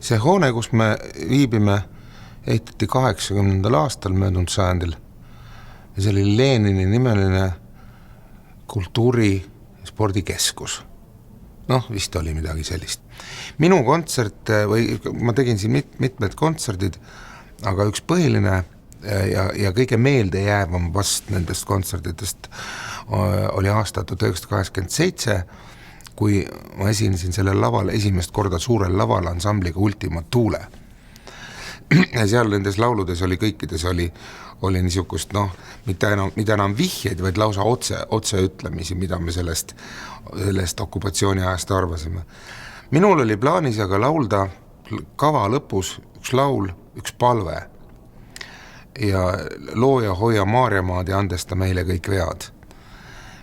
see hoone, kus me viibime, ehitati 80. aastal möödunud sajandil. Ja see oli Lenini nimeline kultuuri- ja spordikeskus. Vist oli midagi sellist. Minu kontsert, või ma tegin siin mitmed kontserdid, aga üks põhiline ja kõige meelde jäävam vast nendest kontserditest oli aasta 1987, kui ma esinesin sellel laval esimest korda suurel laval ansambliga Ultima Thule. Ja seal nendes lauludes oli kõikides oli niisugust, mitte enam vihjeid, vaid lausa otse ütlemisi, mida me sellest okupatsiooni ajast arvasime. Minul oli plaanis aga laulda kava lõpus üks laul, üks palve ja looja hoia Maarjamaad ja andesta meile kõik vead.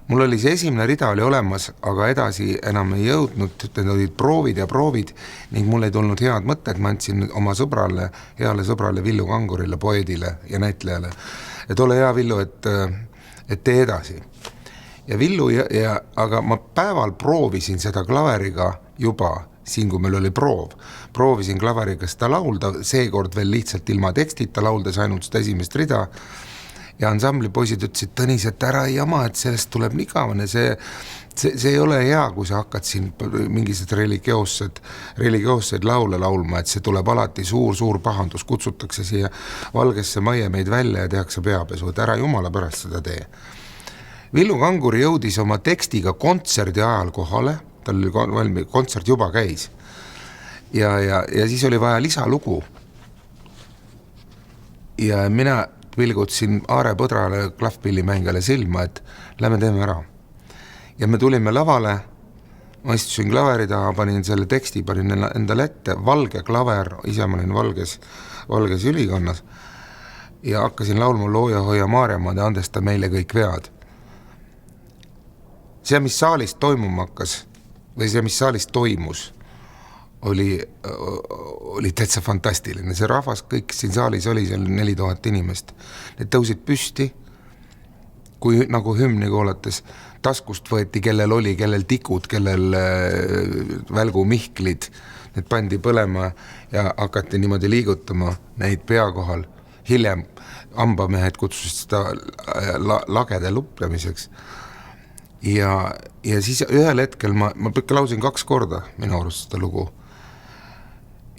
Mul oli see esimene rida oli olemas, aga edasi enam ei jõudnud, need olid proovid ja proovid ning mul ei tulnud head mõtted, ma andsin oma heale sõbrale Villu Kangurile, poeedile ja näitlejale, et ole hea Villu, et tee edasi. Ja Villu, aga ma päeval proovisin seda klaveriga juba, siin kui meil oli proovisin klaveriga seda laulda, seekord veel lihtsalt ilma tekstita lauldes ainult seda esimest rida, ja ansambli poisid ütlesid, Tõnis, et ära ei jama, et sellest tuleb igavene, see ei ole hea, kui sa hakkad siin mingised religioosseid laule laulma, et see tuleb alati suur pahandus, kutsutakse siia Valgesse majja meid välja ja tehakse peapesu, et ära jumala pärast seda tee. Villu Kangur jõudis oma tekstiga kontserdi ajal kohale, tal oli valmis, kontsert juba käis ja siis oli vaja lisalugu ja mina pilgutsin Aare Põdrale klahvpillimängale silma, et lähme teeme ära. Ja me tulime lavale, ma istusin klaveri taha, panin selle teksti, panin endale ette, valge klaver, ise ma olin valges ülikonnas ja hakkasin laulma looja hoia Maarjamaad ja andesta meile kõik vead. See, mis saalis toimuma hakkas, või see, mis saalis toimus, oli täitsa fantastiline. See rahvas kõik siin saalis oli, seal 4000 inimest. Need tõusid püsti, kui nagu hümni kuulates taskust võeti, kellel tikud, kellel välgumihklid, need pandi põlema ja hakati niimoodi liigutama neid pea kohal. Hiljem ambamehed kutsusid seda lagede luplemiseks. Ja siis ühel hetkel ma lausin 2 korda minu arust seda lugu.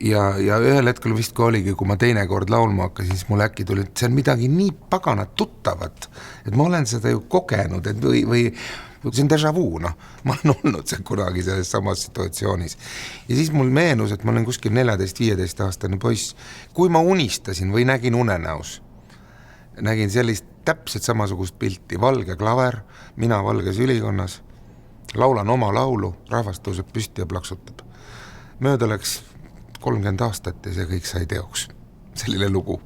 Ja ühel hetkel vist kui oligi, kui ma teine kord laulma hakkasin, siis mul äkki tuli, et see on midagi nii paganat tuttavat, et ma olen seda ju kogenud, et või see on déjà vu, ma olen olnud see kunagi selles samas situatsioonis. Ja siis mul meenus, et ma olen kuskil 14-15 aastane poiss, kui ma unistasin või nägin unenäos, nägin sellist täpselt samasugust pilti, valge klaver, mina valges ülikonnas, laulan oma laulu, rahvas tõuseb püsti ja plaksutab. Mööda läks 30 aastat ja see kõik sai teoks. Selline lugu.